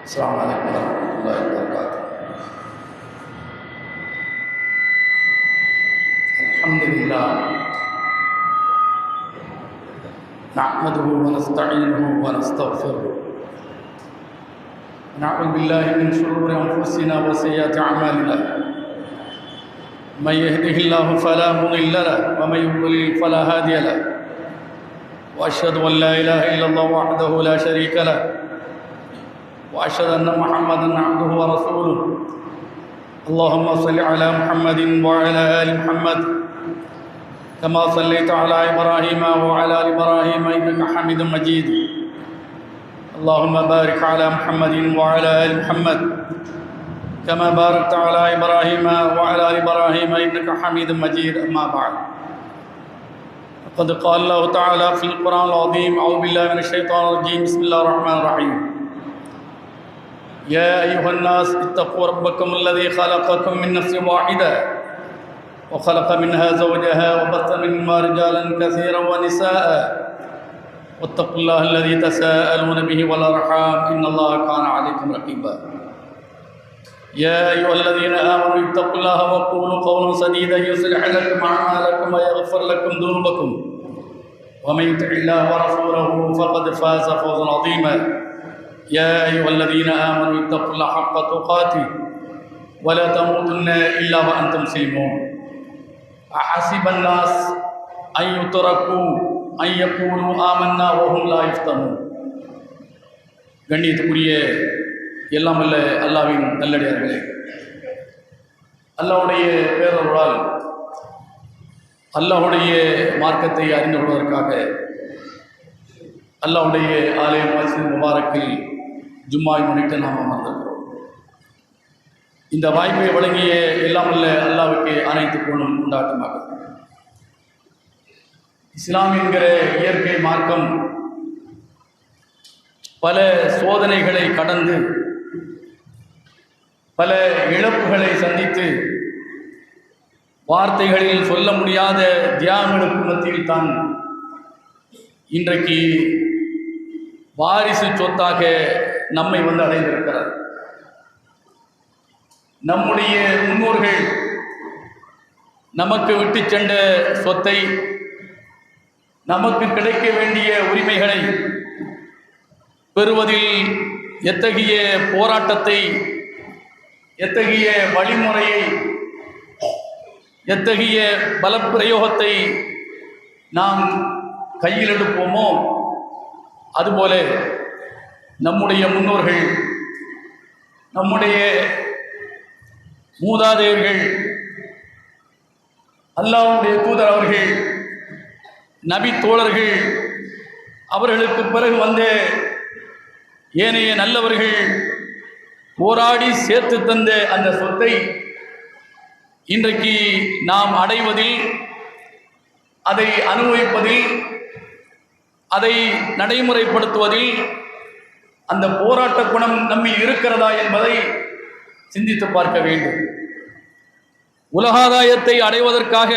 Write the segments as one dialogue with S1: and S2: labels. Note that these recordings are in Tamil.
S1: السلام عليكم ورحمة الله وبركاته. الحمد لله نحمده ونستعينه ونستغفره ونعوذ بالله من شرور أنفسنا وسيئات أعمالنا. من يهده الله فلا مضل له ومن يضلل فلا هادي له، وأشهد أن لا إله إلا الله وحده لا شريك له، وأشهد أن محمدًا عبده ورسوله. اللهم صل على محمد وعلى آل محمد كما صليت على إبراهيم وعلى آل إبراهيم إنك حميد مجيد. اللهم بارك على محمد وعلى آل محمد كما باركت على إبراهيم وعلى آل إبراهيم إنك حميد مجيد. أما بعد، فقد قال الله تعالى في القرآن العظيم: أعوذ بالله من الشيطان الرجيم، بسم الله الرحمن الرحيم. يا أيها الناس اتقوا ربكم الذي خلقكم من نفس واحدة وخلق منها زوجها وبث منهما رجالا كثيرا ونساء واتقوا الله الذي تساءلون به والأرحام إن الله كان عليكم رقيبا. يا أيها الذين آمنوا اتقوا الله وقولوا قولا سديدا يصلح لكم أعمالكم ويغفر لكم ذنوبكم ومن يطع الله ورسوله فقد فاز فوزا عظيما. يا أيها الذين آمنوا اتقوا الله حق تقاته ولا تموتن إلا وأنتم مسلمون. أحسب الناس أن يتركوا أن يقولوا آمنا وهم لا يفتنون. கண்ணியத்துக்குரிய எல்லாம் வல்ல அல்லாஹ்வின் நல்லடியார்களே, அல்லாஹ்வுடைய பேரருளால் அல்லாஹ்வுடைய மார்க்கத்தை அறிந்து கொள்வதற்காக அல்லாஹ்வுடைய ஆலயம் மஸ்ஜித் முபாரக்கில் ஜும்மாவை முன்னிட்டு நாம் அமர்ந்திருக்கிறோம். இந்த வாய்ப்பை வழங்கிய எல்லாம் வல்ல அல்லாஹ்வுக்கு அனைத்து புகழும் உண்டாட்டமாக. இஸ்லாம் என்கிற இயற்கை மார்க்கம் பல சோதனைகளை கடந்து பல இழப்புகளை சந்தித்து வார்த்தைகளில் சொல்ல முடியாத தியாகங்களுக்கு மத்தியில் தான் இன்றைக்கு வாரிசு சொத்தாக நம்மை அடைந்திருக்கிறார். நம்முடைய முன்னோர்கள் நமக்கு விட்டு சென்ற சொத்தை, நமக்கு கிடைக்க வேண்டிய உரிமைகளை பெறுவதில் எத்தகைய போராட்டத்தை, எத்தகைய வழிமுறையை, எத்தகைய பலப்பிரயோகத்தை நாம் கையில் எடுப்போமோ, அதுபோல நம்முடைய முன்னோர்கள், நம்முடைய மூதாதையர்கள், அல்லாஹ்வுடைய தூதர் அவர்கள், நபி தோழர்கள், அவர்களுக்கு பிறகு வந்த ஏனைய நல்லவர்கள் போராடி சேர்த்து தந்த அந்த சொத்தை இன்றைக்கு நாம் அடைவதில், அதை அனுபவிப்பதில், அதை நடைமுறைப்படுத்துவதில் அந்த போராட்ட குணம் நம்மில் இருக்கிறதா என்பதை சிந்தித்து பார்க்க வேண்டும். உலகாதாயத்தை அடைவதற்காக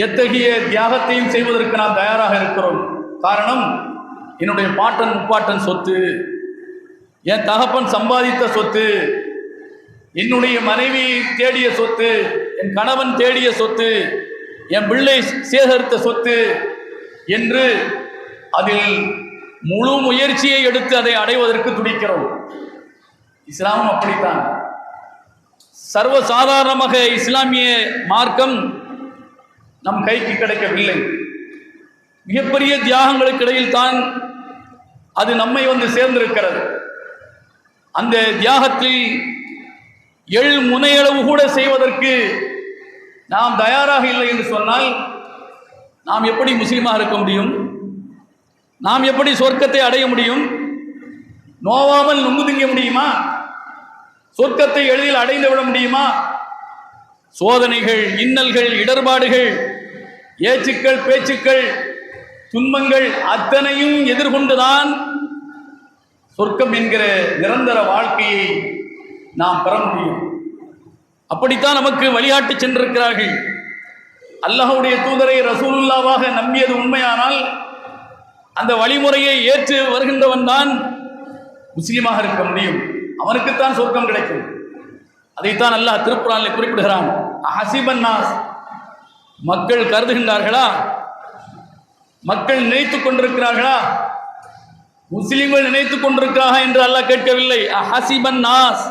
S1: எத்தகைய தியாகத்தையும் செய்வதற்கு நாம் தயாராக இருக்கிறோம். காரணம், என்னுடைய பாட்டன் முப்பாட்டன் சொத்து, என் தகப்பன் சம்பாதித்த சொத்து, என்னுடைய மனைவி தேடிய சொத்து, என் கணவன் தேடிய சொத்து, என் பிள்ளை சேகரித்த சொத்து என்று அதில் முழு முயற்சியை எடுத்து அதை அடைவதற்கு துடிக்கிறோம். இஸ்லாமும் அப்படித்தான். சர்வசாதாரணமாக இஸ்லாமிய மார்க்கம் நம் கைக்கு கிடைக்கவில்லை. மிகப்பெரிய தியாகங்களுக்கு இடையில் தான் அது நம்மை சேர்ந்திருக்கிறது. அந்த தியாகத்தில் எழு முனையளவு கூட செய்வதற்கு நாம் தயாராக இல்லை என்று சொன்னால் நாம் எப்படி முஸ்லீமாக இருக்க முடியும்? நாம் எப்படி சொர்க்கத்தை அடைய முடியும்? நோவாமல் நொங்கு திங்க முடியுமா? சொர்க்கத்தை எளிதில் அடைந்து விட முடியுமா? சோதனைகள், இன்னல்கள், இடர்பாடுகள், ஏச்சுக்கள், பேச்சுக்கள், துன்பங்கள் அத்தனையும் எதிர்கொண்டுதான் சொர்க்கம் என்கிற நிரந்தர வாழ்க்கையை நாம் பெற முடியும். அப்படித்தான் நமக்கு வழிகாட்டி சென்றிருக்கிறார்கள். அல்லாஹ்வுடைய தூதரை ரசூலுல்லாவாக நம்பியது உண்மையானால் அந்த வழிமுறையை ஏற்று வருகின்றவன் தான் முஸ்லீமாக இருக்க முடியும், அவனுக்குத்தான் சொர்க்கம் கிடைக்கும். அதைத்தான் அல்லாஹ் திருக்குர்ஆனில் குறிப்பிடுகிறான். ஹஸிபன் நாஸ், மக்கள் கருதுகின்றார்களா, மக்கள் நினைத்துக் கொண்டிருக்கிறார்களா, முஸ்லிம்கள் நினைத்துக் கொண்டிருக்கிறார்கள் என்று அல்லாஹ் கேட்கவில்லை. ஹஸிபன் நாஸ்,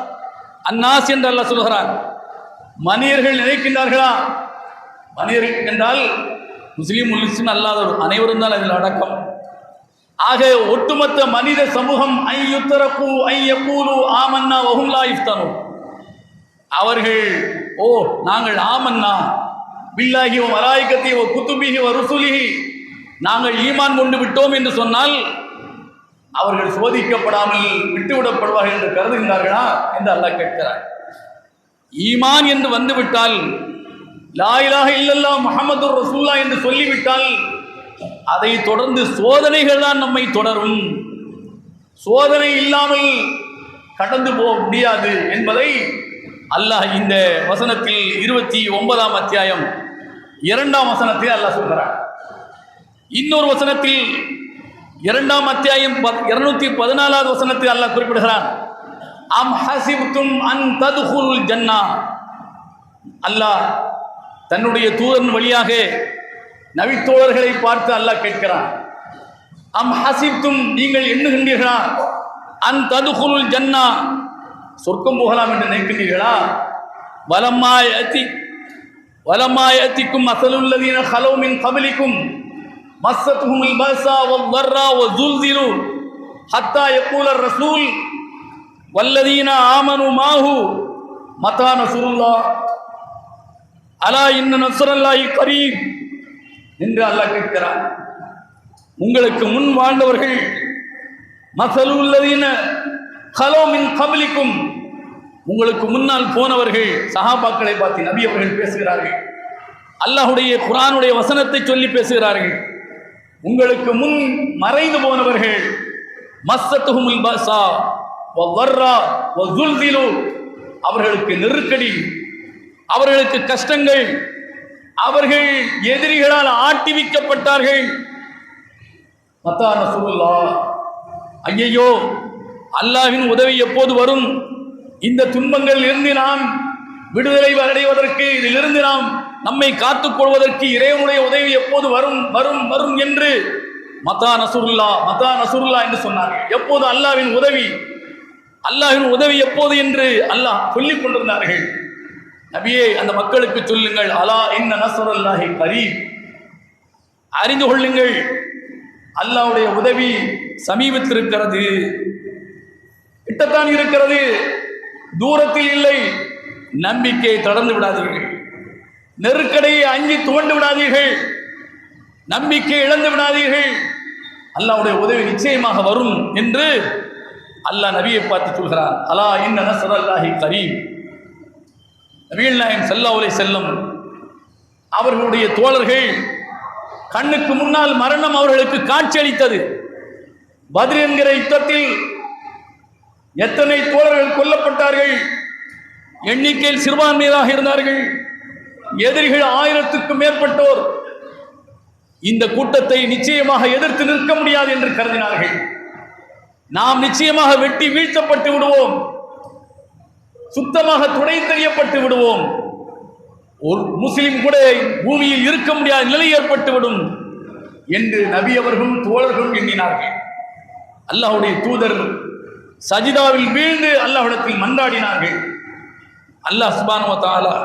S1: அன்னாஸ் என்று அல்லாஹ் சொல்கிறான். மனிதர்கள் நினைக்கின்றார்களா, மனிதர்கள் என்றால் முஸ்லிம் அல்லாதவர் அனைவரும் தான் அதில் அடக்கம். ஆக ஒட்டுமொத்த மனித சமூகம் ஐயுத்தரப்பு ஐயக்கூலு ஆமன்னா வஹும் லா யுஃப்தனூன், அவர்கள் நாங்கள் ஆமன்னா பில்லாஹி வ மலாயிகத்திஹி வ குதுபிஹி வ ருசுலிஹி, நாங்கள் ஈமான் கொண்டு விட்டோம் என்று சொன்னால் அவர்கள் சோதிக்கப்படாமல் விட்டுவிடப்படுவார்கள் என்று கருதுகின்றார்களா என்று அல்லாஹ் கேட்கிறார். ஈமான் என்று வந்துவிட்டால், லா இலாஹ இல்லல்லாஹ் முஹம்மதுர் ரசூலுல்லாஹ் என்று சொல்லிவிட்டால் அதை தொடர்ந்து சோதனைகள் தான் நம்மை தொடரும். சோதனை இல்லாமல் கடந்து போக முடியாது என்பதை அல்லாஹ் இந்த வசனத்தில் 29ஆம் அத்தியாயம் 2ஆம் வசனத்தில் அல்லாஹ் சொல்கிறார். இன்னொரு வசனத்தில் 2ஆம் அத்தியாயம் 214வது வசனத்தில் அல்லாஹ் குறிப்பிடுகிறான். அம் ஹஸிப்தும் அன் தத்குலுல் ஜன்னா, அல்லாஹ் தன்னுடைய தூதன் வழியாக நபித்தோழர்களை பார்த்து அல்லாஹ் கேட்கிறான். அம் ஹஸிப்தும், நீங்கள் எண்ணுகின்றீர்களா, அன் தத்குலுல் ஜன்னா, சொர்க்கம் போகலாம் என்று நினைக்கின்றீர்களா? வலம்மா யஅதிக்கும் மஸலுல்லதீன ஹலௌ மின் கப்லிக்கும் மஸ்ஸத்துஹுமுல் பஸா வல் ضرா வஸுல்ஸிலு ஹத்தா யகூலர் ரசூல் வல்லதீன ஆமனு மாஹு மத்தா நஸ்ருல்லாஹ் அலா இன்ன நஸ்ரல்லாஹி கரீப் என்று அல்லாஹ் கேட்கிறான். உங்களுக்கு முன் வாழ்ந்தவர்கள், மஸலுல்லதீன ஹலௌ மின் கப்லிக்கும், உங்களுக்கு முன்னால் போனவர்கள், சஹாபாக்களை பார்த்து நபி அவர்கள் பேசுகிறார்கள். அல்லாஹ்வுடைய குர்ஆனுடைய வசனத்தை சொல்லி பேசுகிறார்கள். உங்களுக்கு முன் மறைந்து போனவர்கள், மஸ்ஸத்துஹுமுல் பஸா வல் ضرா வஸுல்ஸிலு, அவர்களுக்கு நெருக்கடி, அவர்களுக்கு கஷ்டங்கள், அவர்கள் எதிரிகளால் ஆட்டிவிக்கப்பட்டார்கள். மத்தா நஸ்ருல்லாஹ், ஐயையோ அல்லாஹ்வின் உதவி எப்போது வரும், இந்த துன்பங்களில் இருந்து நாம் விடுதலை அடைவதற்கு, இதிலிருந்து நாம் நம்மை காத்துக் கொள்வதற்கு இறைவனுடைய உதவி எப்போது வரும் வரும் வரும் என்று மத்தா நஸ்ருல்லாஹ் என்று சொன்னார்கள். எப்போது அல்லாஹ்வின் உதவி எப்போது என்று அல்லாஹ் சொல்லிக் கொண்டிருந்தார்கள். நபியே, அந்த மக்களுக்கு சொல்லுங்கள், அலா இன்ன நஸ்ருல்லாஹி கரீப், அறிந்து கொள்ளுங்கள், அல்லாஹ்வுடைய உதவி சமீபத்திருக்கிறது, கிட்டத்தான் இருக்கிறது, தூரத்தில் இல்லை. நம்பிக்கையை தளர்ந்து விடாதீர்கள், நெருக்கடியை அஞ்சி துவண்டு விடாதீர்கள், நம்பிக்கை இழந்து விடாதீர்கள், அல்லாஹ்வுடைய உதவி நிச்சயமாக வரும் என்று அல்லாஹ் நபியை பார்த்து சொல்கிறான். அலா இன்ன நஸ்ருல்லாஹி கரீப். நபிகள் நாயகம் ஸல்லல்லாஹு அலைஹி வஸல்லம் அவர்களுடைய தோழர்கள் கண்ணுக்கு முன்னால் மரணம் அவர்களுக்கு காட்சியளித்தது. பத்ர் என்கிற யுத்தத்தில் எத்தனை தோழர்கள் கொல்லப்பட்டார்கள், எண்ணிக்கையில் சிறுபான்மையாக இருந்தார்கள். எதிரிகள் 1000க்கும் மேற்பட்டோர் இந்த கூட்டத்தை நிச்சயமாக எதிர்த்து நிற்க முடியாது என்று கருதினார்கள். நாம் நிச்சயமாக வெட்டி வீழ்த்தப்பட்டு விடுவோம், சுத்தமாக துடை தெரியப்பட்டு விடுவோம், ஒரு முஸ்லிம் கூட பூமியில் இருக்க முடியாத நிலை ஏற்பட்டுவிடும் என்று நபி அவர்களும் தோழர்களும் எண்ணினார்கள். அல்லாஹ்வுடைய தூதர் சஜிதாவில் வீழ்ந்து அல்லாஹ்விடத்தில் மன்றாடினார்கள். அல்லாஹ் சுப்ஹானஹு வ தஆலா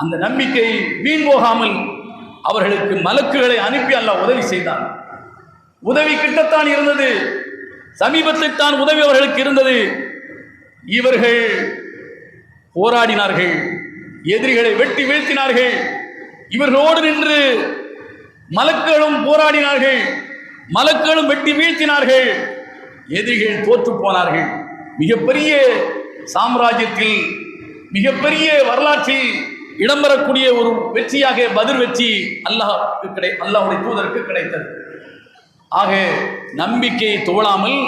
S1: அந்த நம்பிக்கை வீண் போகாமல் அவர்களுக்கு மலக்குகளை அனுப்பி அல்லாஹ் உதவி செய்தான். உதவி கிட்டத்தான் இருந்தது, சமீபத்தில் தான் உதவி அவர்களுக்கு இருந்தது. இவர்கள் போராடினார்கள், எதிரிகளை வெட்டி வீழ்த்தினார்கள். இவர்களோடு நின்று மலக்குகளும் போராடினார்கள், மலக்குகளும் வெட்டி வீழ்த்தினார்கள். எதிரிகள் தோற்று போனார்கள். மிகப்பெரிய சாம்ராஜ்யத்தில், மிகப்பெரிய வரலாற்றில் இடம்பெறக்கூடிய ஒரு வெற்றியாக பத்ர் வெற்றி அல்லாஹ்வுடைய தூதருக்கு கிடைத்தது. ஆக நம்பிக்கையை துவளாமல்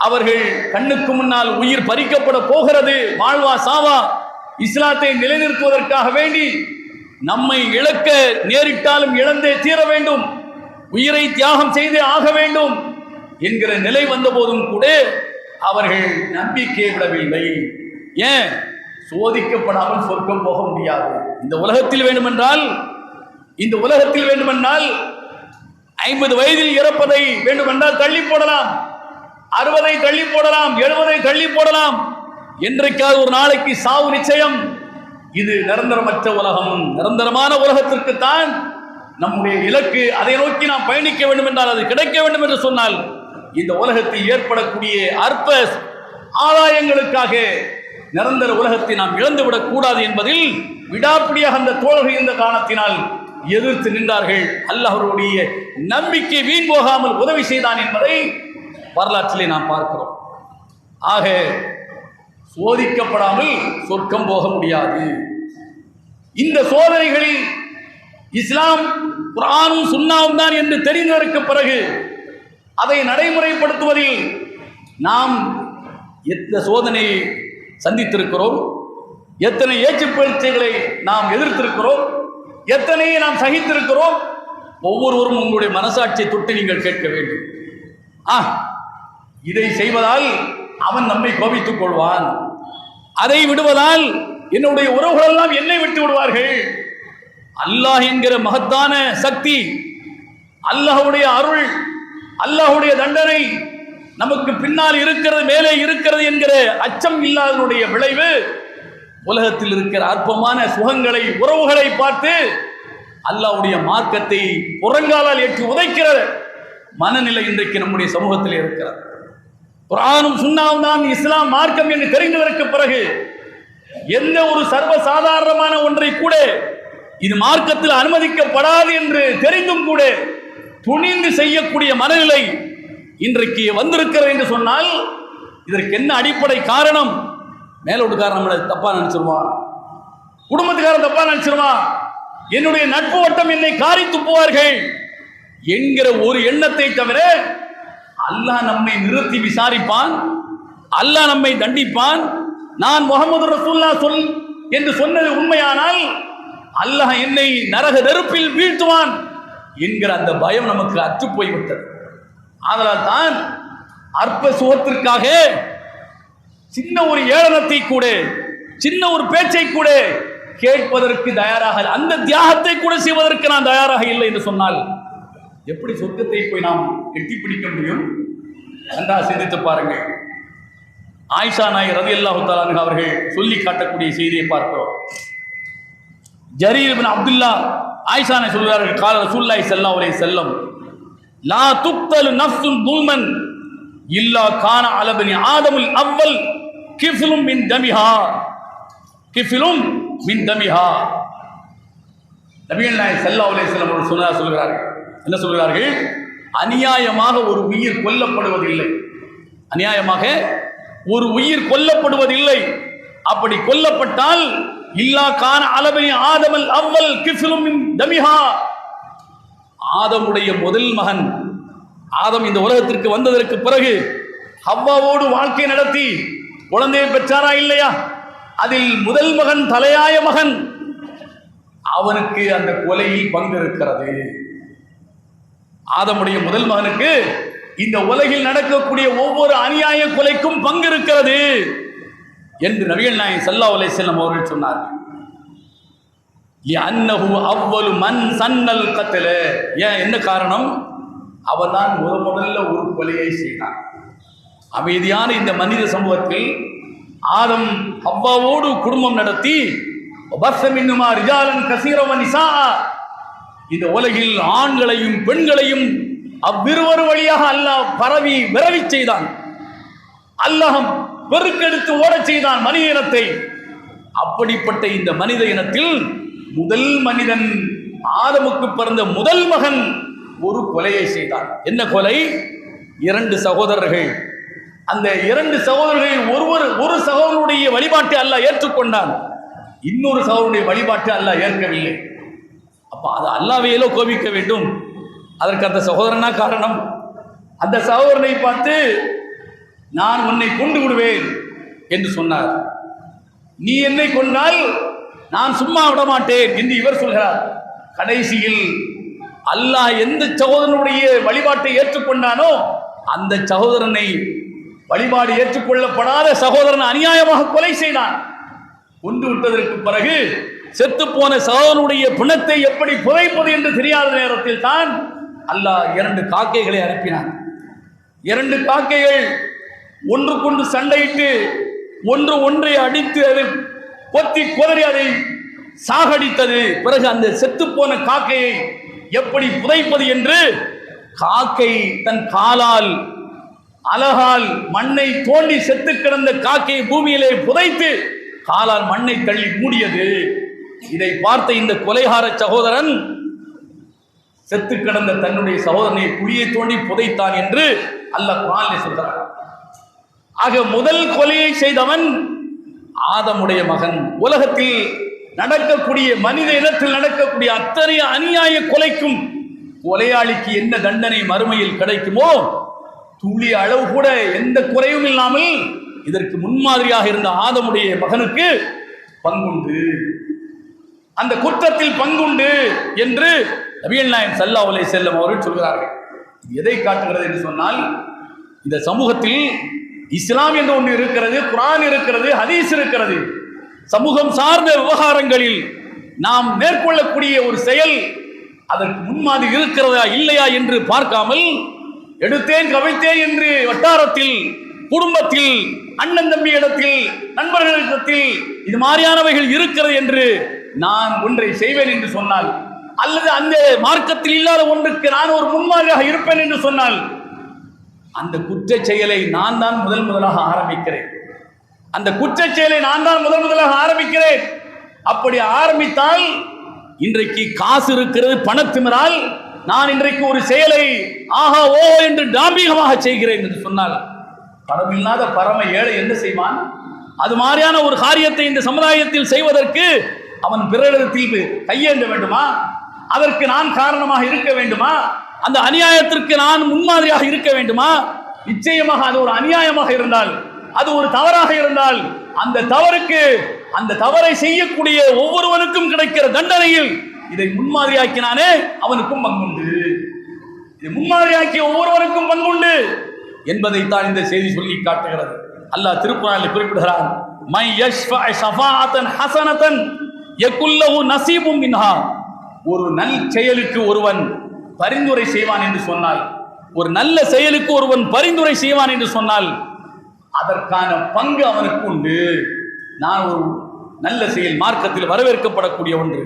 S1: அவர்கள் கண்ணுக்கு முன்னால் உயிர் பறிக்கப்பட போகிறது, வாழ்வா சாவா, இஸ்லாத்தை நிலைநிறுத்துவதற்காக வேண்டி நம்மை இழக்க நேரிட்டாலும் இழந்தே தீர வேண்டும், உயிரை தியாகம் செய்தே ஆக வேண்டும் என்கிற நிலை வந்த போதும் கூட அவர்கள் நம்பிக்கை விடவில்லை. ஏன்? சோதிக்கப்படாமல் சொர்க்கம் போக முடியாது. இந்த உலகத்தில் வேண்டுமென்றால் 50 வயதில் இறப்பதை வேண்டுமென்றால் தள்ளி போடலாம், 60 தள்ளி போடலாம், 70 தள்ளி போடலாம். என்றைக்காவது ஒரு நாளைக்கு சாவு நிச்சயம். இது நிரந்தரமற்ற உலகம். நிரந்தரமான உலகத்திற்குத்தான் நம்முடைய இலக்கு. அதை நோக்கி நாம் பயணிக்க வேண்டும் என்றால், அது கிடைக்க வேண்டும் என்று சொன்னால், இந்த உலகத்தில் ஏற்படக்கூடிய அற்ப ஆதாயங்களுக்காக நிரந்தர உலகத்தை நாம் இழந்துவிடக் கூடாது என்பதில் விடாப்பிடியாக அந்த தோழர்கள் இருந்த காரணத்தினால் எதிர்த்து நின்றார்கள். அல்லாஹ்வுடைய நம்பிக்கை வீண் போகாமல் உதவி செய்தான் என்பதை வரலாற்றிலே நாம் பார்க்கிறோம். ஆக சோதிக்கப்படாமல் சொர்க்கம் போக முடியாது. இந்த சோதனைகளில் இஸ்லாம் குர்ஆனும் சுன்னாவும் தான் என்று தெரிந்ததற்கு பிறகு அதை நடைமுறைப்படுத்துவதில் நாம் எத்தனை சோதனையை சந்தித்திருக்கிறோம், எத்தனை ஏச்சு பயிற்சிகளை நாம் எதிர்த்திருக்கிறோம், எத்தனையை நாம் சகித்திருக்கிறோம். ஒவ்வொருவரும் உங்களுடைய மனசாட்சியை தொட்டு நீங்கள் கேட்க வேண்டும். இதை செய்வதால் அவன் நம்மை கோபித்துக் கொள்வான், அதை விடுவதால் என்னுடைய உறவுகள் எல்லாம் என்னை விட்டு விடுவார்கள். அல்லாஹ் என்கிற மகத்தான சக்தி, அல்லாஹ்வுடைய அருள், அல்லாஹ்வுடைய தண்டனை நமக்கு பின்னால் இருக்கிறது, மேலே இருக்கிறது என்கிற அச்சம் இல்லாதனுடைய விளைவு உலகத்தில் இருக்கிற அற்பமான சுகங்களை, உறவுகளை பார்த்து அல்லாஹ்வுடைய மார்க்கத்தை புறங்காலால் ஏற்றி உதைக்கிற மனநிலை இன்றைக்கு நம்முடைய சமூகத்தில் இருக்கிறது. குர்ஆனும் சுன்னாவும் தான் இஸ்லாம் மார்க்கம் என்று தெரிந்ததற்கு பிறகு எந்த ஒரு சர்வசாதாரணமான ஒன்றை கூட இது மார்க்கத்தில் அனுமதிக்கப்படாது என்று தெரிந்தும் கூட துணிந்து செய்யக்கூடிய மனநிலை இன்றைக்கு வந்திருக்கிறது என்று சொன்னால், இதற்கு என்ன அடிப்படை காரணம்? மேலோட்டுக்காரன் நம்மளை தப்பா நினைச்சிருவான், குடும்பத்துக்காரன் தப்பா நினைச்சிருவான், என்னுடைய நட்பு வட்டம் என்னை காரி துப்புவார்கள் என்கிற ஒரு எண்ணத்தை தவிர அல்லாஹ் நம்மை நிறுத்தி விசாரிப்பான், அல்லாஹ் நம்மை தண்டிப்பான். நான் முஹம்மது ரசூலுல்லாஹ் என்று சொன்னது உண்மையானால் அல்லாஹ் என்னை நரக நெருப்பில் வீழ்த்துவான் என்கிற அந்த பயம் நமக்கு அற்று போய்விட்டது. ஆதலால் தான் அற்ப சுகத்திற்காக சின்ன ஒரு ஏளனத்தை கூட, சின்ன ஒரு பேச்சை கூட கேட்பதற்கு தயாராக, அந்த தியாகத்தை கூட செய்வதற்கு நான் தயாராக இல்லை என்று சொன்னால் எப்படி சொர்க்கத்தை போய் நாம் எட்டிப்பிடிக்க முடியும்? நன்றாக சிந்தித்து பாருங்கள். ஆயிஷா நாயகி ரலியல்லாஹு தஆலா அன்ஹா அவர்கள் சொல்லி காட்டக்கூடிய செய்தியை பார்க்கிறோம். ஜரீர் இப்னு அப்துல்லா ஆயிஷா நாயகி சொல்கிறார்கள், கால ரசூலுல்லாஹி ஸல்லல்லாஹு அலைஹி வஸல்லம், லா துக்தலு நஃப்ஸுன் துல்மன் இல்லா கான அலா பனி ஆதமுல் அவ்வல் கிஃப்லும் மின் தமிஹா, கிஃப்லும் மின் தமிஹா. நபிகள் நாயகம் ஸல்லல்லாஹு அலைஹி வஸல்லம் அவர்கள் சொல்கிறார்கள், என்ன சொல்கிறார்கள்? அநியாயமாக ஒரு உயிர் கொல்லப்படுவதில்லை, அநியாயமாக ஒரு உயிர் கொல்லப்படுவதில்லை. அப்படி கொல்லப்பட்டால் இல்லா கான அலா பனி ஆதமுல் அவ்வல் கிஃப்லும் மின் தமிஹா, ஆதமுடைய முதல் மகன் ஆதம் இந்த உலகத்திற்கு வந்ததற்கு பிறகு ஹவ்வாவோடு வாழ்க்கை நடத்தி குழந்தையை பெற்றாரா இல்லையா? அதில் முதல் மகன், தலையாய மகன், அவனுக்கு அந்த கொலையில் பங்கு இருக்கிறது. ஆதமுடைய முதல் மகனுக்கு இந்த உலகில் நடக்கக்கூடிய ஒவ்வொரு அநியாய கொலைக்கும் பங்கு இருக்கிறது என்று நபிகள் நாயகம் ஸல்லல்லாஹு அலைஹி வஸல்லம் அவர்கள் சொன்னார்கள். லிஅன்னஹு அவ்வலு மன் சன்னல் கத்ல, ஏன், என்ன காரணம்? அவன்தான் முதல்ல ஒரு கொலையை செய்தான். அமைதியான இந்த மனித சமூகத்தில் ஆதம் ஹவ்வாவோடு குடும்பம் நடத்தி வபஸ்ஸமின்னுமா ரிஜாலன் கஸீரன் வ நிஸாஅ, இந்த உலகில் ஆண்களையும் பெண்களையும் அவ்விருவர் வழியாக அல்லாஹ் பரவி விரவி செய்தான். அல்லாஹ் பெருக்கெடுத்து ஓடச் செய்தான் மனித இனத்தை. அப்படிப்பட்ட இந்த மனித இனத்தில் முதல் மனிதன் ஆதமுக்கு பிறந்த முதல் மகன் ஒரு கொலையை செய்தான். என்ன கொலை? 2 சகோதரர்கள். அந்த 2 சகோதரர்கள் ஒரு சகோதரனுடைய வழிபாட்டை அல்லாஹ் ஏற்றுக்கொண்டான், இன்னொரு சகோதரனுடைய வழிபாட்டை அல்லாஹ் ஏற்கவில்லை. அப்ப அது அல்லாஹ்வையிலோ கோபிக்க வேண்டும், அதற்கு அந்த சகோதரனா காரணம். அந்த சகோதரனை பார்த்து நான் உன்னை கொண்டு விடுவேன் என்று சொன்னார். நீ என்னை கொண்டால் நான் சும்மா விட மாட்டேன் என்று இவர் சொல்கிறார். கடைசியில் அல்லாஹ் எந்த சகோதரனுடைய வழிபாட்டை ஏற்றுக்கொண்டானோ அந்த சகோதரனை வழிபாடு ஏற்றுக்கொள்ளப்படாத சகோதரன் அநியாயமாக கொலை செய்தான். கொண்டு விட்டதற்கு பிறகு செத்துப்போன சகோதரனுடைய பிணத்தை எப்படி புதைப்பது என்று தெரியாத நேரத்தில் தான் அல்லாஹ் 2 காக்கைகளை அனுப்பினான். 2 காக்கைகள் ஒன்றுக்கொன்று சண்டையிட்டு ஒன்றை அடித்து அதை கொத்தி குதறி அதை சாகடித்தது. பிறகு அந்த செத்துப்போன காக்கையை எப்படி புதைப்பது என்று காக்கை தன் காலால் அலகால் மண்ணை தோண்டி செத்து கிடந்த காக்கையை பூமியிலே புதைத்து காலால் மண்ணை தள்ளி மூடியது. இதை பார்த்த இந்த கொலைகார சகோதரன் செத்து கிடந்த தன்னுடைய சகோதரனை குழியை தோண்டி புதைத்தான் என்று அல்லாஹ் குர்ஆனில் சொல்கிறார். ஆக முதல் கொலையை செய்தவன் ஆதமுடைய மகன். உலகத்தில் நடக்கக்கூடிய மனித இனத்தில் நடக்கக்கூடிய அத்தனை அநியாய கொலைக்கும் கொலையாளிக்கு என்ன தண்டனை மறுமையில் கிடைக்குமோ துளி அளவு கூட எந்த குறையும் இல்லாமல் இதற்கு முன்மாதிரியாக இருந்த ஆதமுடைய மகனுக்கு பங்குண்டு, அந்த குற்றத்தில் பங்குண்டு என்று நபிகள் நாயகம் ஸல்லல்லாஹு அலைஹி வஸல்லம் அவர்கள் சொல்கிறார்கள். எதை காட்டுகிறது என்று சொன்னால், இந்த சமூகத்தில் இஸ்லாம் என்று ஒன்று இருக்கிறது, குர்ஆன் இருக்கிறது, ஹதீஸ் இருக்கிறது. சமூகம் சார்ந்த விவகாரங்களில் நாம் மேற்கொள்ளக்கூடிய ஒரு செயல் அதற்கு முன்மாதிரி இருக்கிறதா இல்லையா என்று பார்க்காமல் எடுத்தேன் கவிழ்த்தேன் என்று வட்டாரத்தில், குடும்பத்தில், அண்ணன் தம்பி இடத்தில், நண்பர்களிடத்தில் இது மாதிரியானவைகள் இருக்கிறது என்று நான் ஒன்றை செய்வேன் என்று சொன்னால், அல்லது அந்த மார்க்கத்தில் இல்லாத ஒன்றுக்கு நான் ஒரு முன்மாதிரியாக இருப்பேன் என்று சொன்னால், அந்த குற்ற செயலை நான் தான் முதலாக ஆரம்பிக்கிறேன். அந்த குற்ற செயலை நான் தான் முதலாக ஆரம்பிக்கிறேன். அப்படி ஆரம்பித்தால் இன்றைக்கு காசு இருக்கிறது, பணத்திமிரால் நான் இன்றைக்கு ஒரு செயலை ஆஹா ஓ என்று டாம்பிகமாக செய்கிறேன் என்று சொன்னால், பணமில்லாத பரம ஏழை என்ன செய்வான்? அது மாதிரியான ஒரு காரியத்தை இந்த சமுதாயத்தில் செய்வதற்கு அவன் பிறரிடத்தில் கையேந்த வேண்டுமா? அதற்கு நான் காரணமாக இருக்க வேண்டுமா? அந்த அநியாயத்திற்கு நான் முன்மாதிரியாக இருக்க வேண்டுமா? நிச்சயமாக அது ஒரு அநியாயமாக இருந்தால், அது ஒரு தவறாக இருந்தால், அந்த தவறை செய்யக்கூடிய ஒவ்வொருவனுக்கும் கிடைக்கிற தண்டனையில் இதை முன்மாதிரியாக்கினானே அவனுக்கும் பங்குண்டு. இதை முன்மாதிரியாக்கிய ஒவ்வொருவருக்கும் பங்குண்டு என்பதைத்தான் இந்த செய்தி சொல்லி காட்டுகிறது. அல்லாஹ் திருக்குர்ஆனில் குறிப்பிடுகிறான், மை யஷ்ஃபா ஷஃபாஅத்தன் ஹஸனத்தன் யகுல்லஹு நஸீபும் மின்ஹா. ஒரு நல் செயலுக்கு ஒருவன் பரிந்துரை செய்வான் என்று சொன்னால், ஒரு நல்ல செயலுக்கு ஒருவன் பரிந்துரை செய்வான் என்று சொன்னால் அதற்கான பங்கு அவனுக்கு உண்டு. நான் ஒரு நல்ல செயல், மார்க்கத்தில் வரவேற்கப்படக்கூடிய ஒன்று,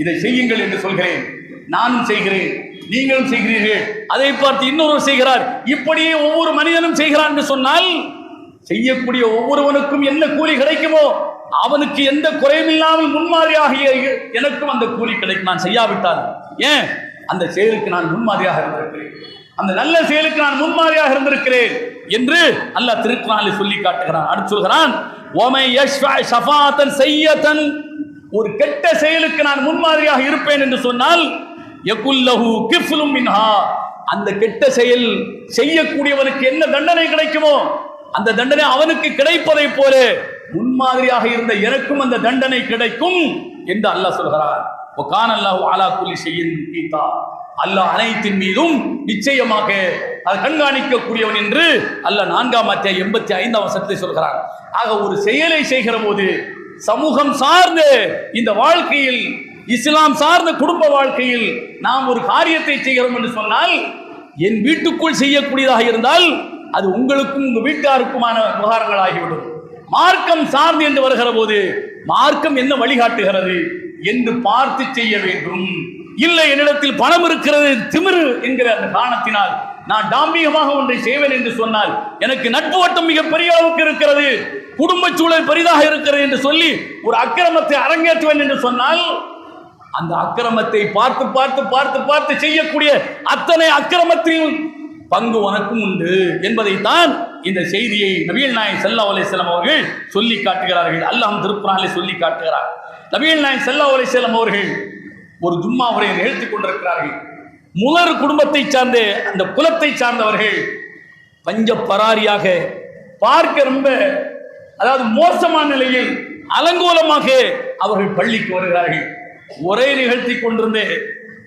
S1: இதை செய்யுங்கள் என்று சொல்கிறேன், நானும் செய்கிறேன், நீங்களும் செய்கிறீர்கள், அதை பார்த்து இன்னொருவர் செய்கிறார், இப்படியே ஒவ்வொரு மனிதனும் செய்கிறான் என்று சொன்னால் செய்யக்கூடிய ஒவ்வொருவனுக்கும் என்ன கூலி கிடைக்குமோ அவனுக்கு எந்த குறையும் இல்லாமல் முன்மாதிரியாகிய எனக்கும் அந்த கூலி கிடைக்கும். நான் செய்யாவிட்டால் ஏன் அந்த செயலுக்கு நான் முன்மாதிரியாக இருந்திருக்கிறேன், அந்த நல்ல செயலுக்கு நான் முன்மாதிரியாக இருந்திருக்கிறேன் என்று அல்லாஹ் திருக்குர்ஆனில் சொல்லி காட்டுகிறான். அடுத்து சொல்கிறான், ஓமை யஷ்ஃபா ஷஃபாஅத்தன் சய்யத்தன், ஒரு கெட்ட செயலுக்கு நான் முன்மாதிரியாக இருப்பேன் என்று சொன்னால் யகுல்லஹு கிஃப்லும் மின்ஹா, அந்த கெட்ட செயல் செய்யக்கூடியவனுக்கு என்ன தண்டனை கிடைக்குமோ அந்த தண்டனை அவனுக்கு கிடைப்பதை போல முன்மாதிரியாக இருந்த எனக்கும் அந்த தண்டனை கிடைக்கும் என்று அல்லாஹ் சொல்கிறார். வகான அல்லாஹு அலா குல்லி ஷைஇன் முகீதா, அல்லாஹ் அனைத்தின் மீதும் நிச்சயமாக அதை கண்காணிக்கக்கூடியவன் என்று அல்லாஹ் 4ஆம் அத்தியாயம் 85ஆம் வசனத்தை சொல்கிறார். ஆக ஒரு செயலை செய்கிற போது சமூகம் சார்ந்த இந்த வாழ்க்கையில், இஸ்லாம் சார்ந்த குடும்ப வாழ்க்கையில் நாம் ஒரு காரியத்தை செய்கிறோம் என்று சொன்னால், என் வீட்டுக்குள் செய்யக்கூடியதாக இருந்தால் அது உங்களுக்கும் உங்கள் வீட்டாருக்குமான விவகாரங்கள் ஆகிவிடும். மார்க்கம் சார்ந்து என்று வருகிற போது மார்க்கம் என்ன வழிகாட்டுகிறது என்று பார்த்து செய்ய வேண்டும். இல்லை என்னிடத்தில் பணம் இருக்கிறது, திமிரு என்கிற அந்த காரணத்தினால் நான் டாம்பிகமாக ஒன்றை செய்வேன் என்று சொன்னால், எனக்கு நட்பு வட்டம் மிக பெரிய அளவுக்கு இருக்கிறது, குடும்ப சூழல் பெரிதாக இருக்கிறது என்று சொல்லி ஒரு அக்கிரமத்தை அரங்கேற்றுவேன் என்று சொன்னால், அந்த அக்கிரமத்தை பார்த்து பார்த்து பார்த்து பார்த்து செய்யக்கூடிய அத்தனை அக்கிரமத்தில் பங்கு உனக்கும் உண்டு என்பதைத்தான் இந்த செய்தியை நபிகள் நாயகம் ஸல்லல்லாஹு அலைஹி வஸல்லம் அவர்கள் சொல்லி காட்டுகிறார்கள். அல்லாஹ் திருக்குர்ஆனில் சொல்லி காட்டுகிறார். நபிகள் நாயகம் ஸல்லல்லாஹு அலைஹி வஸல்லம் அவர்கள் ஒரு ஜும்மா உரையை நிகழ்த்திக் கொண்டிருக்கிறார்கள். முதல் குடும்பத்தை சார்ந்த அந்த குலத்தை சார்ந்தவர்கள் பஞ்ச பராரியாக பார்க்க ரொம்ப மோசமான நிலையில் அலங்கோலமாக அவர்கள் பள்ளிக்கு வருகிறார்கள். ஒரே நிகழ்த்தி கொண்டிருந்த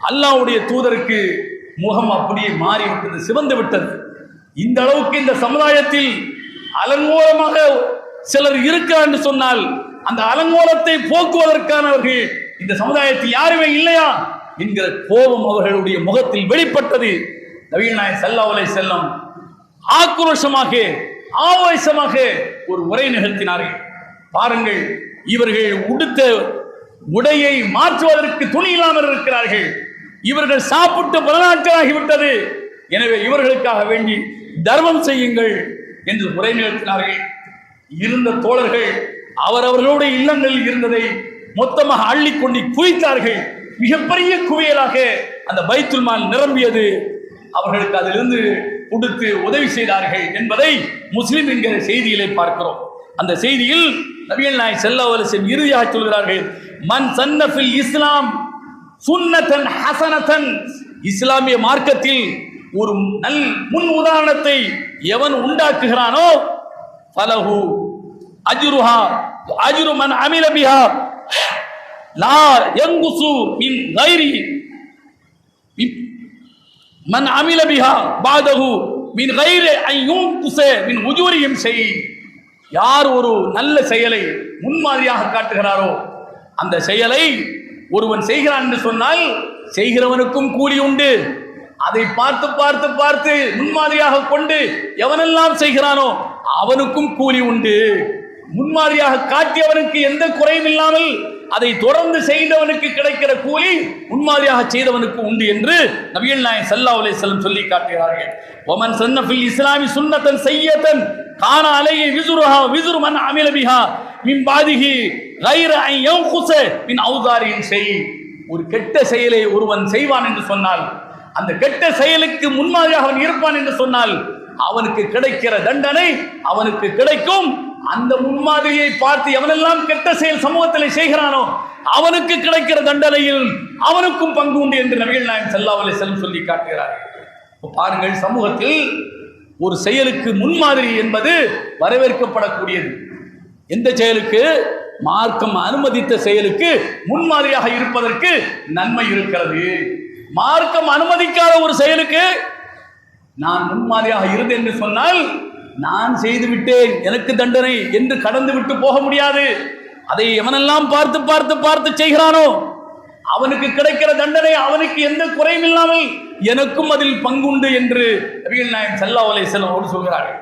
S1: அல்லாஹ்வுடைய தூதருக்கு முகம் அப்படியே மாறிவிட்டது, சிவந்து விட்டது. இந்த அளவுக்கு இந்த சமுதாயத்தில் அலங்கோலமாக சிலர் இருக்கிறார் என்று சொன்னால் அந்த அலங்கோலத்தை போக்குவதற்கானவர்கள் இந்த சமுதாயத்தில் யாருமே இல்லையா என்கிற கோபம் அவர்களுடைய முகத்தில் வெளிப்பட்டது. நபிகள் நாயகம் ஸல்லல்லாஹு அலைஹி வஸல்லம் ஆக்ரோஷமாக ஆவேசமாக ஒரு உரை நிகழ்த்தினார்கள். பாருங்கள், இவர்கள் உடுத்த உடையை மாற்றுவதற்கு துணி இல்லாமல் இருக்கிறார்கள். இவர்கள் சாப்பிட்டு பல நாட்களாகிவிட்டது. எனவே இவர்களுக்காக வேண்டி தர்மம் செய்யுங்கள் என்று உரை நிகழ்த்தினார்கள். இருந்த தோழர்கள் அவரவர்களுடைய இல்லங்களில் இருந்ததை மொத்தமாக அள்ளிக்கொண்டு குவித்தார்கள். மிகப்பெரிய குவியலாக அந்த பைத்துல் மால் நிரம்பியது. அவர்களுக்கு அதிலிருந்து கொடுத்து உதவி செய்தார்கள் என்பதை முஸ்லிம் என்கிற செய்தியிலே பார்க்கிறோம். அந்த செய்தியில் நபிகள் நாயகம் ஸல்லல்லாஹு அலைஹி வஸல்லம் இறுதியாக சொல்கிறார்கள், மன் சன்ன ஃபில் இஸ்லாம் சுன்னத்தன் ஹஸனத்தன், இஸ்லாமிய மார்க்கத்தில் ஒரு நல் முன் உதாரணத்தை எவன் உண்டாக்குகிறானோ ஃபலஹு அஜ்ருஹா அஜ்ரு மன் அமில பிஹா லா யன்குசு மின் கைரி மன் அமில பிஹா பாதஹு மின் கைரி அன் யுன்குஸ மின் உஜூரிஹிம் ஷை. யார் ஒரு நல்ல செயலை முன்மாதிரியாக காட்டுகிறாரோ அந்த செயலை ஒருவன் செய்கிறான் என்று சொன்னால் செய்கிறவனுக்கும் கூலி உண்டு. அதை பார்த்து பார்த்து பார்த்து முன்மாதிரியாக கொண்டு எவனெல்லாம் செய்கிறானோ அவனுக்கும் கூலி உண்டு. முன்மாதிரியாக காட்டியவனுக்கு எந்த குறையும் இல்லாமல் அதை தொடர்ந்து செய்தவனுக்கு கிடைக்கிற கூலி முன்மாதிரியாக செய்தவனுக்கு உண்டு என்று நபிகள் நாயகம் ஸல்லல்லாஹு அலைஹி வஸல்லம் சொல்லி காட்டுகிறார்கள். வமன் சன்ன ஃபில் இஸ்லாமி சுன்னத்தன் ஸய்யத்தன் கான அலைஹி விஸ்ருஹா விஸ்ரு மன் அமில பிஹா மின் பாதிஹி கைர அன் யன்குஸ மின் அவ்ஸாரிஹிம் ஷை. ஒரு கெட்ட செயலை ஒருவன் செய்வான் என்று சொன்னால், அந்த கெட்ட செயலுக்கு முன்மாதிரியாக அவன் இருப்பான் என்று சொன்னால் அவனுக்கு கிடைக்கிற தண்டனை அவனுக்கு கிடைக்கும். அந்த முன்மாதிரியை பார்த்து எவனெல்லாம் கெட்ட செயல் சமூகத்தில் செய்கிறானோ அவனுக்கு கிடைக்கிற தண்டனையில் அவனுக்கும் பங்கு உண்டு என்று நபிகள் நாயகம் ஸல்லல்லாஹு அலைஹி வஸல்லம் சொல்லி காட்டுகிறார்கள். பாருங்கள், சமூகத்தில் ஒரு செயலுக்கு முன்மாதிரி என்பது வரவேற்கப்படக்கூடியது. எந்த செயலுக்கு? மார்க்கம் அனுமதித்த செயலுக்கு முன்மாதிரியாக இருப்பதற்கு நன்மை இருக்கிறது. மார்க்கம் அனுமதிக்காத ஒரு செயலுக்கு நான் முன்மாதிரியாக இருந்தேன் என்று சொன்னால் நான் செய்து விட்டேன் எனக்கு தண்டனை என்று கடந்து விட்டு போக முடியாது. அதை எவனெல்லாம் பார்த்து பார்த்து பார்த்து செய்கிறானோ அவனுக்கு கிடைக்கிற தண்டனை அவனுக்கு எந்த குறையும் இல்லாமல் எனக்கும் அதில் பங்குண்டு என்று நபிகள் நாயகம் ஸல்லல்லாஹு அலைஹி வஸல்லம் சொல்கிறார்கள்.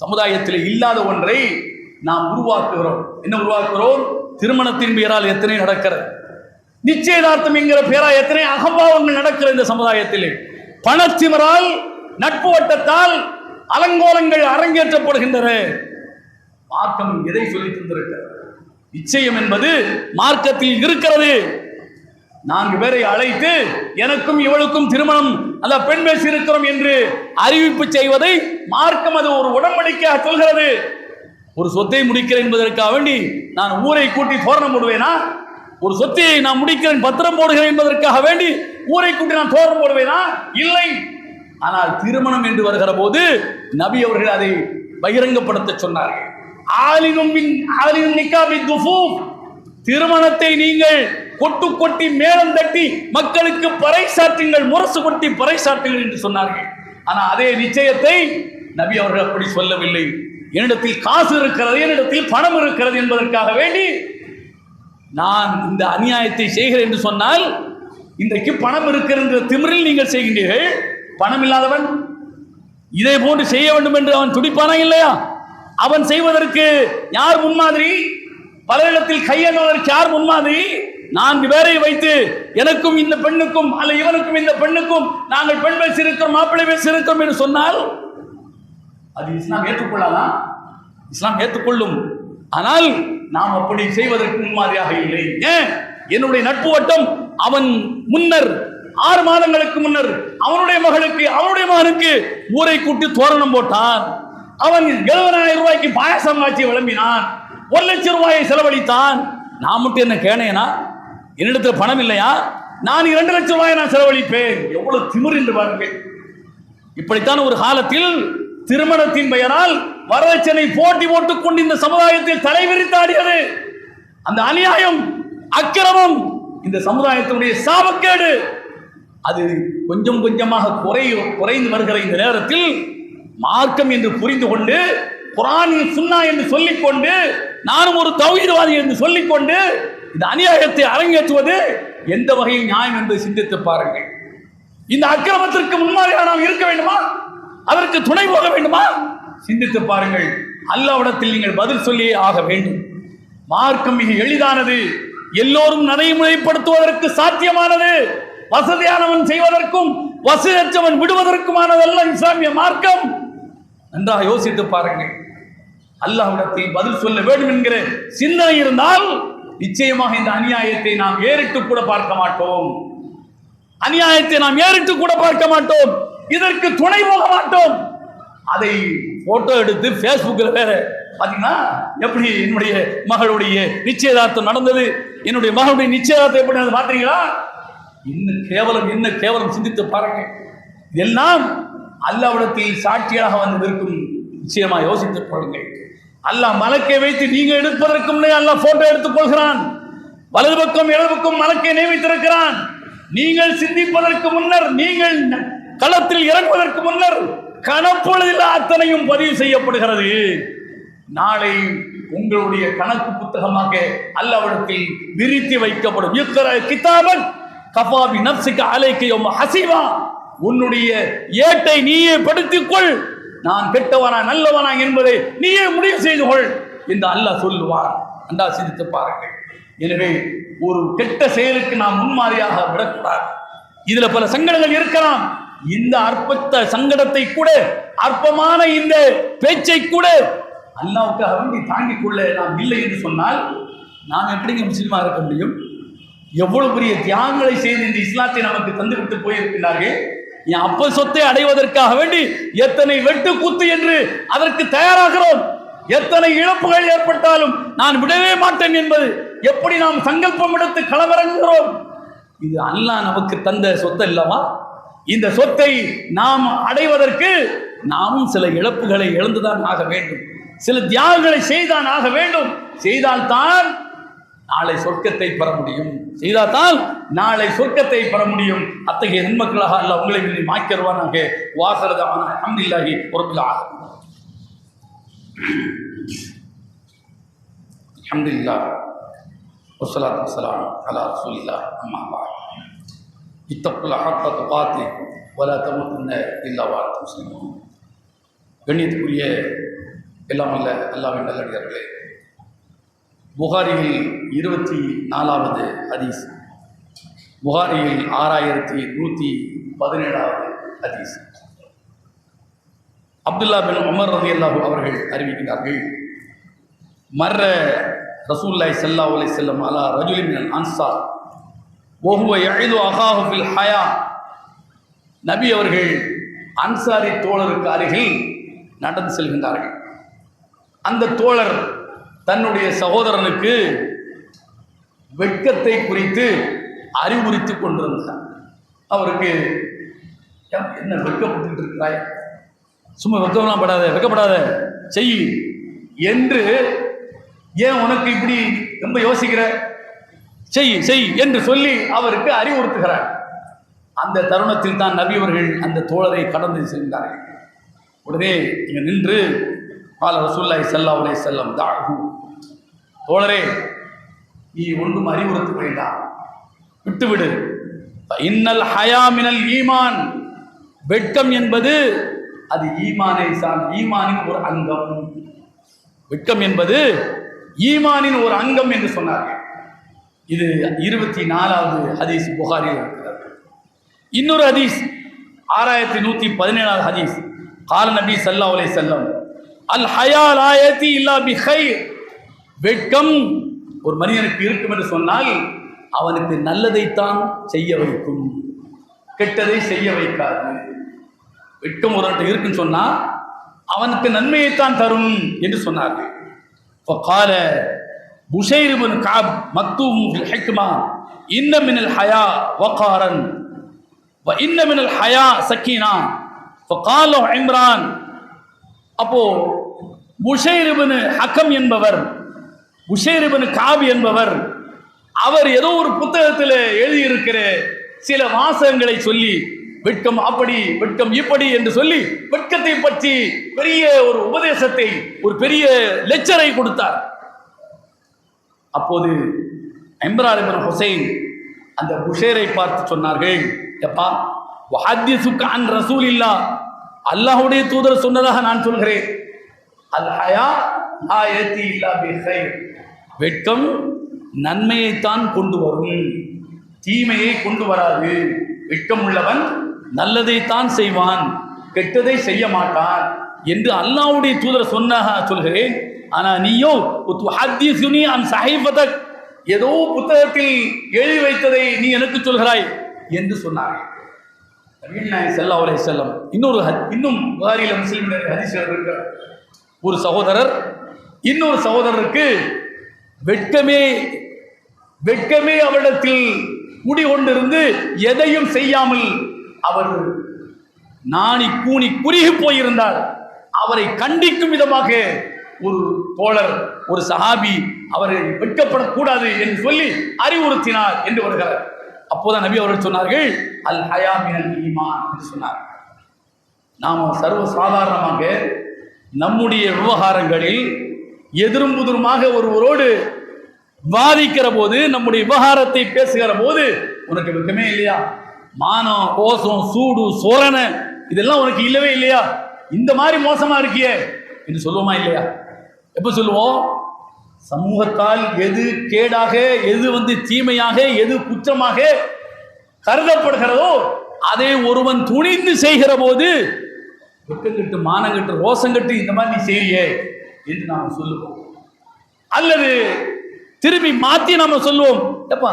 S1: சமுதாயத்தில் இல்லாத ஒன்றை நாம் உருவாக்குகிறோம். என்ன உருவாக்குகிறோம்? திருமணத்தின் பெயரால் எத்தனை நடக்கிறது, நிச்சயதார்த்தம் என்கிற பெயரால் எத்தனை அகம்பாவங்கள் நடக்கிறது இந்த சமுதாயத்தில். பணத்திமரால் நட்பு வட்டத்தால் அலங்கோலங்கள் அரங்கேற்றப்படுகின்றன. மார்க்கம் எதை சொல்லி தந்திருக்கிறது? நிச்சயம் என்பது மார்க்கத்தில் இருக்கிறது. 4 பேரை அழைத்து எனக்கும் இவளுக்கும் திருமணம் அல்ல பெண் பேசி இருக்கிறோம் என்று அறிவிப்பு செய்வதை மார்க்கம் அது ஒரு உடன்படிக்கையாக சொல்கிறது. ஒரு சொத்தை முடிக்கிறேன் என்பதற்காக வேண்டி நான் ஊரை கூட்டி தோரணம் போடுவேனா? ஒரு சொத்தை நான் முடிக்கிறேன் பத்திரம் போடுகிறேன் என்பதற்காக வேண்டி ஊரை கூட்டி நான் தோரணம் போடுவேனா? இல்லை. ஆனால் திருமணம் என்று வருகிற போது நபி அவர்கள் அதை பகிரங்கப்படுத்த சொன்னார்கள். திருமணத்தை நீங்கள் கொட்டு கொட்டி மேளம் தட்டி மக்களுக்கு பறைசாற்றுங்கள், முரசு கொட்டி பறைசாற்றுங்கள் என்று சொன்னார்கள். ஆனால் அதே நிச்சயத்தை நபி அவர்கள் அப்படி சொல்லவில்லை. என்னிடத்தில் காசு இருக்கிறது, என்னிடத்தில் பணம் இருக்கிறது என்பதற்காக வேண்டி நான் இந்த அநியாயத்தை செய்கிறேன் என்று சொன்னால் இன்றைக்கு பணம் இருக்கிற திமிரில் நீங்கள் செய்கின்றீர்கள். பணம் இல்லாதவன் இதே போன்று செய்ய வேண்டும் என்று அவன் துடிப்பானா இல்லையா? அவன் செய்வதற்கு யார் முன்மாதிரி? பலரிடத்தில் கையெழுவதற்கு யார் முன்மாதிரி? 4 பேரை வைத்து எனக்கும் இந்த பெண்ணுக்கும் அல்ல இவனுக்கும் இந்த பெண்ணுக்கும் நாங்கள் பெண் பேசியிருக்கிறோம் மாப்பிள்ளை பேசியிருக்கிறோம் என்று சொன்னால் அது இஸ்லாம் ஏற்றுக்கொள்ளாதா? இஸ்லாம் ஏற்றுக்கொள்ளும். ஆனால் நாம் அப்படி செய்வதற்கு முன்மாதிரியாக இல்லை. ஏன்? என்னுடைய நட்பு வட்டம் அவன் முன்னர் 6 மாதங்களுக்கு முன்னர் அவனுடைய மகளுக்கு அவனுடைய மகனுக்கு ஊரை கூட்டி தோரணம் போட்டான். அவன் 70,000 ரூபாய்க்கு பாயசம் காட்சி விளம்பினான். 1 லட்சம் ரூபாயை செலவழித்தான். நான் மட்டும் என்ன கேனேனா? என்னிடத்தில் பணம் இல்லையா? நான் 2 லட்சம் ரூபாயை நான் செலவழிப்பேன். எவ்வளவு திமிர் என்று பாருங்கள். இப்படித்தான் ஒரு காலத்தில் திருமணத்தின் பெயரால் வரதட்சணை போட்டி போட்டுக் கொண்டு இந்த சமுதாயத்தில் தலைவிரித்தாடியது. அந்த அநியாயம் அக்கிரமம் இந்த சமுதாயத்தினுடைய சாபக்கேடு அது கொஞ்சம் கொஞ்சமாக குறைந்து வருகிற இந்த நேரத்தில் மார்க்கம் என்று புரிந்து கொண்டு குர்ஆனில் சுன்னா என்று சொல்லிக்கொண்டு நானும் ஒரு தௌஹீத்வாதி என்று சொல்லிக்கொண்டு இந்த அநியாயத்தை அரங்கேற்றுவது எந்த வகையில் நியாயம் என்று சிந்தித்து பாருங்கள். இந்த அக்கிரமத்திற்கு முன்மாதிரியாக நாம் இருக்க வேண்டுமா? அதற்கு துணை போக வேண்டுமா? சிந்தித்து பாருங்கள். அல்லாஹ்விடத்தில் நீங்கள் பதில் சொல்லியே ஆக வேண்டும். மார்க்கம் மிக எளிதானது, எல்லோரும் நடைமுறைப்படுத்துவதற்கு சாத்தியமானது, வசதியானவன் செய்வதற்கும் வசதியற்றவன் விடுவதற்குமானதல்ல இஸ்லாமிய மார்க்கம். நன்றாக யோசித்து பாருங்கள். அல்லாஹ்விடத்தில் பதில் சொல்ல வேண்டும் என்கிற சிந்தனை இருந்தால் நிச்சயமாக இந்த அநியாயத்தை நாம் ஏறிட்டு கூட பார்க்க மாட்டோம். அநியாயத்தை நாம் ஏறிட்டு கூட பார்க்க மாட்டோம். இதற்கு துணை போக மாட்டோம். அதை போட்டோ எடுத்து பேஸ்புக்கில் வேற பார்த்தீங்கன்னா எப்படி என்னுடைய மகளுடைய நிச்சயதார்த்தம் நடந்தது, என்னுடைய மகளுடைய நிச்சயதார்த்தம் எப்படி நடந்தது பார்த்தீங்களா? இன்னும் கேவலம், என்ன கேவலம் சிந்தித்து பாருங்கள். இதெல்லாம் அல்லாஹ்விடத்தில் சாட்சியாக வந்து இருக்கும். நிச்சயமாக யோசித்துக் கொள்ளுங்கள். அல்லாஹ் மலக்கை வைத்து நீங்க எடுப்பதற்கு முன்னே அல்லாஹ் போட்டோ எடுத்துக் கொள்கிறான். வலது பக்கம் இடது பக்கம் மலக்கை நியமித்திருக்கிறான். நீங்கள் சிந்திப்பதற்கு முன்னர், நீங்கள் களத்தில் இறங்குவதற்கு முன்னர் கணப்பொழுதில் அத்தனையும் பதிவு செய்யப்படுகிறது. நாளை உங்களுடைய கணக்கு புத்தகமாக அல்லாஹ்விடத்தில் விரித்து வைக்கப்படும். இக்ரா கிதாபக் கஃபா பி நஃப்ஸிக அலைக யௌம ஹஸீபா. உன்னுடைய ஏட்டை நீயே படித்துக்கொள். நான் கெட்டவனா நல்லவனா என்பதை நீயே முடிவு செய்து கொள் என்று அல்லாஹ் சொல்லுவார். அல்லாஹ் சிந்தித்து பாருங்கள். எனவே ஒரு கெட்ட செயலுக்கு நாம் முன்மாதிரியாக விடக்கூடாது. இதுல பல சங்கடங்கள் இருக்கலாம். இந்த அற்பத்த சங்கடத்தை கூட, அற்பமான இந்த பேச்சை கூட அல்லாஹ்வுக்காக வேண்டி தாங்கிக் கொள்ள நாம் இல்லை என்று சொன்னால் நாம் எப்படிங்க முஸ்லீமாக இருக்க முடியும்? எவ்வளவு பெரிய தியாகங்களை செய்து இந்த இஸ்லாத்தை நமக்கு தந்துவிட்டு போயிருக்கிறார்கள். என் அப்ப சொத்தை அடைவதற்காக வேண்டி எத்தனை வெட்டு கூத்து என்று அதற்கு தயாராகிறோம். எத்தனை இழப்புகள் ஏற்பட்டாலும் நான் விடவே மாட்டேன் என்பது எப்படி நாம் சங்கல்பம் எடுத்து களமிறங்குகிறோம். இது அல்லாஹ் நமக்கு தந்த சொத்து அல்லவா? இந்த சொத்தை நாம் அடைவதற்கு நாமும் சில இழப்புகளை இழந்துதான் ஆக வேண்டும், சில தியாகங்களை செய்தான் ஆக வேண்டும். செய்தால்தான் நாளை சொர்க்கத்தை பெற முடியும். செய்தால்தான் நாளை சொர்க்கத்தை பெற முடியும். அத்தகைய நன்மக்களாக அல்லாஹ் உங்களை வெளியே மாய்க்கிறவானாக. வாசரதான அல்ஹம்துலில்லாஹி ரப்பில் ஆலமீன். அல்ஹம்துலில்லாஹ் வஸ்ஸலாத்து வஸ்ஸலாமு அலா ரசூலில்லாஹ் அம்மா பஅத். இத்தகுல்லாஹ ஹக்க துகாத்திஹி வலா தமூத்துன்ன இல்லா வ அன்தும் முஸ்லிமூன். கண்ணியத்துக்குரிய எல்லாம் அல்ல அல்லாஹ்வின் நல்லடியார்களே, புகாரியில் 24வது ஹதீஸ், புகாரியில் 6117வது ஹதீஸ். அப்துல்லா பின் உமர் ரலியல்லாஹு அவர்கள் அறிவிக்கிறார்கள், மர்ர ரசூலுல்லாஹி ஸல்லல்லாஹு அலைஹி வஸல்லம் அலா ரஜுலின் மினல் அன்சார் வஹுவ யஇது அகாஹு ஃபில் ஹயா. நபி அவர்கள் அன்சாரி தோழருக்கு அருகில் நடந்து செல்கின்றார்கள். அந்த தோழர் தன்னுடைய சகோதரனுக்கு வெட்கத்தை குறித்து அறிவுறுத்தி கொண்டிருந்தார். அவருக்கு என்ன வெட்கப்பட்டு இருக்கிறாய், சும்மா வெட்கம்லாம் படாத, வெட்கப்படாத, செய் என்று, ஏன் உனக்கு இப்படி ரொம்ப யோசிக்கிற, செய் செய் என்று சொல்லி அவருக்கு அறிவுறுத்துகிறார். அந்த தருணத்தில் தான் நபி அவர்கள் அந்த தோழரை கடந்து சென்றார்கள். உடனே இங்கே நின்று கால ரசூலுல்லாஹி ஸல்லல்லாஹு அலைஹி வஸல்லம் தஅஹு, தோழரே நீ ஒன்றும் அறிவுறுத்த வேண்டாம், விட்டுவிடு. இன்னல் ஹயா மினல் ஈமான், வெட்கம் என்பது அது ஈமானை ஈமானின் ஒரு அங்கம். வெட்கம் என்பது ஈமானின் ஒரு அங்கம் என்று சொன்னார்கள். இது 24வது ஹதீஸ் புகாரியில் இருக்கிறது. இன்னொரு ஹதீஸ் 6117வது ஹதீஸ், கால நபி ஸல்லல்லாஹு அலைஹி வஸல்லம் அல் ஹயா லா யதி இல்லா பிகைர். வெட்கம் ஒரு மனிதனுக்கு இருக்கும் என்று சொன்னால் அவனுக்கு நல்லதைத்தான் செய்ய வைக்கும், கெட்டதை செய்ய வைக்காது. வெட்கம் ஒருவன் இருக்குன்னு சொன்னால் அவனுக்கு நன்மையைத்தான் தரும் என்று சொன்னார்கள். فقال بشير بن كعب مكتوب في الحكمة إن من الحياء وقارا وإن من الحياء سكينة. فقال عمران, அப்போ புஷைர் இப்னு ஹக்கம் என்பவர், புஷைர் இப்னு காப் என்பவர், அவர் ஏதோ ஒரு புத்தகத்தில் எழுதியிருக்கிற சில வாசகங்களை சொல்லி வெட்கம் அப்படி, வெட்கம் இப்படி என்று சொல்லி வெட்கத்தை பற்றி பெரிய ஒரு உபதேசத்தை, ஒரு பெரிய லெக்சரை கொடுத்தார். அப்போது இம்ரான் இப்னு ஹுசைன் அந்த புஷேரை பார்த்து சொன்னார்கள், எப்பா வஹதிசுக அன் ரசூலில்லாஹ், அல்லாஹ்வுடைய தூதர் சொன்னதாக நான் சொல்கிறேன், அல் ஹயா லா யதி இல்லா பிகைர், வெட்கம் நன்மையைத்தான் கொண்டு வரும், தீமையை கொண்டு வராது. வெட்கம் உள்ளவன் நல்லதைத்தான் செய்வான், கெட்டதை செய்ய மாட்டான் என்று அல்லாஹ்வுடைய தூதர் சொன்னதாக சொல்கிறேன். ஆனா நீயோ துஹதிசுனி அன் ஸஹீஃபதக், ஏதோ புத்தகத்தில் எழுதி வைத்ததை நீ எனக்கு சொல்கிறாய் என்று சொன்னார்கள். நபிகள் நாயகம் ஸல்லல்லாஹு அலைஹி வஸல்லம் இன்னும் புகாரில முஸ்லிம்ல ஹதீஸ் இருக்கிற ஒரு சகோதரர் இன்னொரு சகோதரருக்கு வெட்கமே அவரிடத்தில் குடிகொண்டிருந்து எதையும் செய்யாமல் அவர் நாணி கூனி குறுகி போயிருந்தார். அவரை கண்டிக்கும் விதமாக ஒரு தோழர், ஒரு சஹாபி அவரை வெட்கப்படக்கூடாது என்று சொல்லி அறிவுறுத்தினார் என்று வருகிறார். அப்போதான் நபி அவர்கள் சொன்னார்கள், அல் ஹயா மினல் ஈமான் என்று சொன்னார். நாம் சர்வ சாதாரணமாக நம்முடைய விவகாரங்களில் எதிரும் புதிருமாக ஒருவரோடு வாதிக்கிற போது, நம்முடைய விவகாரத்தை பேசுகிற போது, உனக்கு வெட்கமே இல்லையா, மானம், கோசம், சூடு, சோரண இதெல்லாம் உனக்கு இல்லவே இல்லையா, இந்த மாதிரி மோசமா இருக்கியே என்று சொல்லுவோமா இல்லையா? எப்ப சொல்லுவோம்? சமூகத்தால் எது கேடாக, எது தீமையாக, எது குற்றமாக கருதப்படுகிறதோ அதை ஒருவன் துணிந்து செய்கிற போது வெட்கங்கட்டு, மானங்கட்டு, ரோசங்கட்டு இந்த மாதிரி நீ செய்யே என்று நாம் சொல்லுவோம். அல்லது திரும்பி மாற்றி நாம சொல்லுவோம், எப்பா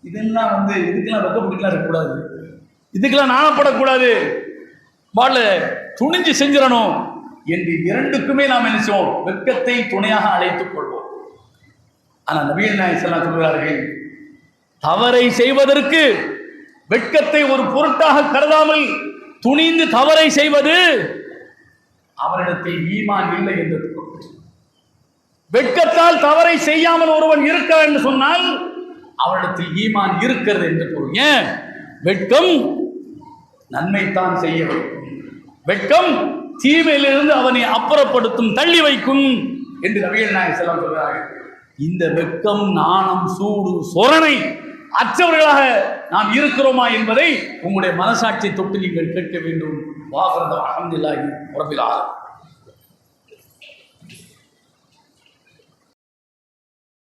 S1: இதெல்லாம் இதுக்கெல்லாம் வெட்கப்பட்டுலாம் இருக்கக்கூடாது, இதுக்கெல்லாம் நாணப்படக்கூடாது, வாழ துணிஞ்சு செஞ்சிடணும் என்று இரண்டுக்குமே நாம் என்ன செய்வோம்? வெட்கத்தை துணையாக அழைத்துக் கொள்வோம். ஆனால் நபிகள் நாயகம் ஸல்லல்லாஹு அலைஹி வஸல்லம் சொல்கிறார்கள், தவறை செய்வதற்கு வெட்கத்தை ஒரு பொருட்டாக கருதாமல் துணிந்து தவறை செய்வது அவரிடத்தில் ஈமான் இல்லை என்று. வெட்கத்தால் தவறை செய்யாமல் ஒருவன் இருக்கிறான் என்று சொன்னால் அவரிடத்தில் ஈமான் இருக்கிறது என்று பொருள். ஏன்? வெட்கம் நன்மைத்தான் செய்ய வைக்கும், வெட்கம் தீமையிலிருந்து அவனை அப்புறப்படுத்தும், தள்ளி வைக்கும் என்று நபிகள் நாயகம் ஸல்லல்லாஹு அலைஹி வஸல்லம் சொல்கிறார்கள். இந்த வெட்கம், நாணம், சூடு, சொரணை அற்றவர்களாக நாம் இருக்கிறோமா என்பதை உங்களுடைய மனசாட்சியை தொட்டு நீங்கள் கேட்க வேண்டும். வாஹிரு தஅவானா அல்ஹம்துலில்லாஹி ரப்பில் ஆலமீன்.